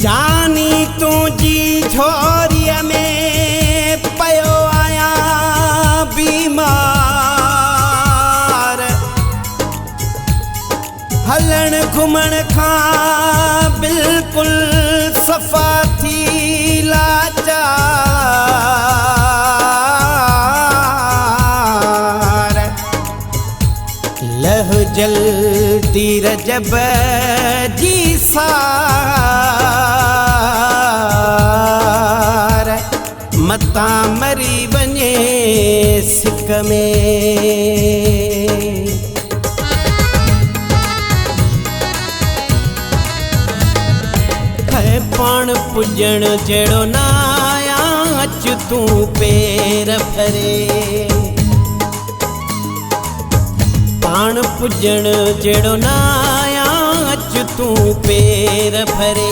जानी तुझी झोरीअ में पयो आयां बीमार हलण घुमण खां बिल्कुलु सफ़ा थी लाचार लह जल्दी रजब जी सार मता मरी वञे सिक में है पाण पुॼण जहिड़ो न आयां अच तूं पेर भरे पाण पुॼण जहिड़ो न आयां अच तूं पेर भरे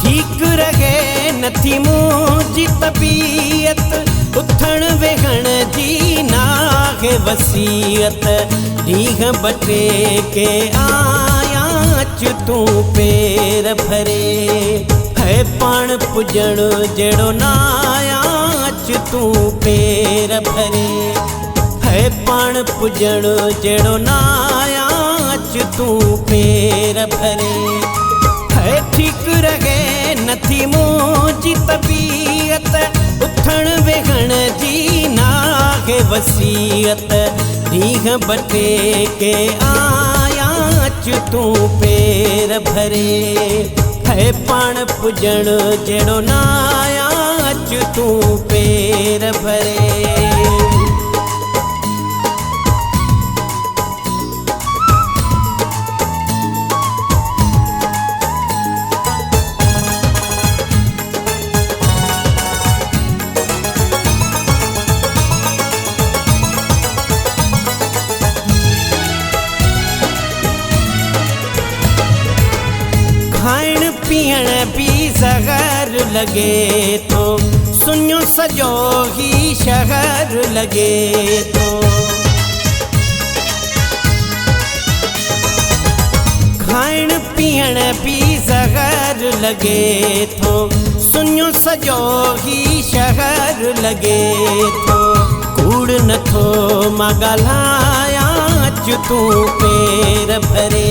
ठीक रहे नथी मुंहिंजी तबीयत उथण वेहण जी नाहे वसीयत ॾींहं ॿ टे के आयां अच तूं पेर भरे है पाण पुॼण जहिड़ो न आयां अच तूं पेर भरे है पाण पुॼण जहिड़ो न आयां अच तूं पेर भरे है ठीक रहे नथी मुंहिंजी तबीयत उथण वेहण जी नाहे वसीयत ॾींहं ॿ टे के आयां अच तूं पेर भरे है पाण पुॼण जहिड़ो न आयां अच तूं पेर भरे खाइण पीअण बि ज़हर लॻे थो सुञो सॼो ही शहर लॻे थो खाइण पीअण बि ज़हर लॻे थो सुञो सॼो ही शहर लॻे थो कूड़ नथो मां ॻाल्हायां अच तूं पेर भरे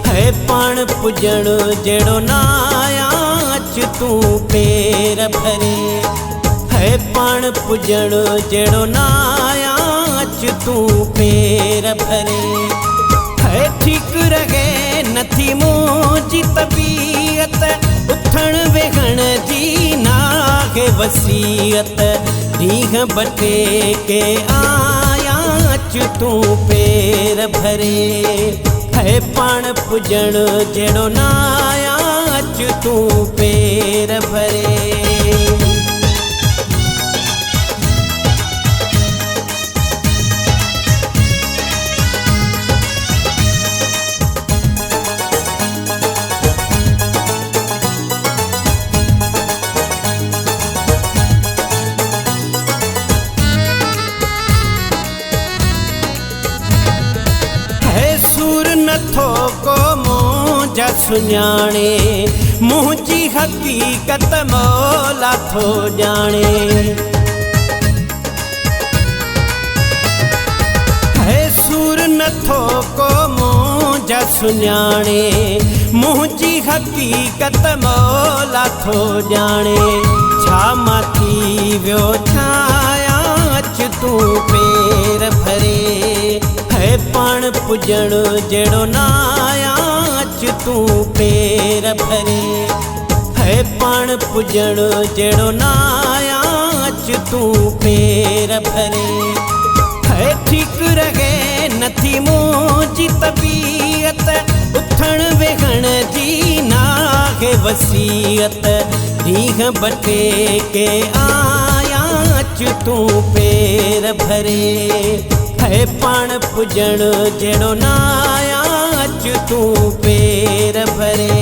है पाण पुॼण जहिड़ो न आयां अच तूं पेर भरे है पाण पुॼण जहिड़ो न आयां अच तूं पेर भरे है ठीक रहे नथी मुंहिंजी तबीयत उथण वेहण जी नाहे वसीयत ॾींहं ॿ टे के आयां अच तूं पेर भरे है पाण पुॼण जहिड़ो न आयां अच तूं पेर भरे नथो को मुंहिंजा सुञाणे मुंहिंजी हक़ीक़त मौला थो ॼाणे है सूर नथो को मुंहिंजा सुञाणे मुंहिंजी हक़ीक़त मौला थो ॼाणे छा मां थी वियो छायां अच तूं पेर भरे है पाण पुॼण जहिड़ो न आयां अच तूं पेर भरे है पाण पुॼण जहिड़ो न आयां अच तूं पेर भरे है ठीक रहे नथी मुंहिंजी तबीयत उथण वेहण जी नाहे वसीयत ॾींहं ॿ टे के आयां अच तूं पेर भरे है पाण पुॼण जहिड़ो न आयां अच तूं पेर भरे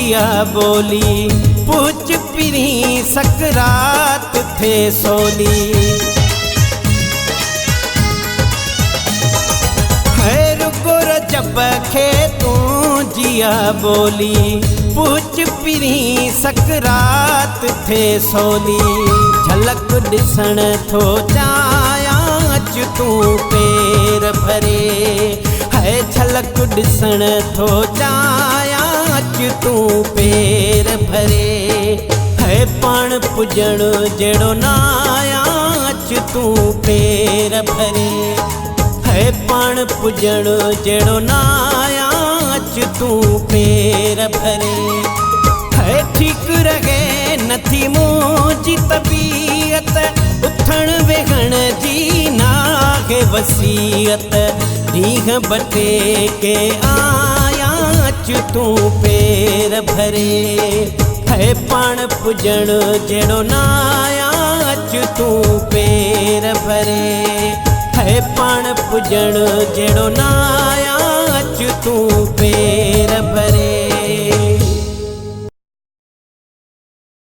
जिया बोली पूछ पिरी सकरात थे सोली गुर जब खे तू जिया बोली पूछ पिरी सकरात थे सोली झलक ॾिसण थो चाहियां अच तू पेर भरे है झलक ॾिसण थो चाहियां अच तू पेर भरे है पाण पुॼण जहिड़ो न आयां अच तू पेर भरे है पाण पुॼण जहिड़ो न आयां अच तू पेर भरे है ठीकु रहे नथी मुंहिंजी तबीअत उथण वेहण जी नाहे वसीयत ॾींहं बटे के आयां अच तू पेर भरे है पाण पुॼण जहिड़ो न आयां अच तू पेर भरे है पाण पुॼण जहिड़ो न आयां अच तू पेर भरे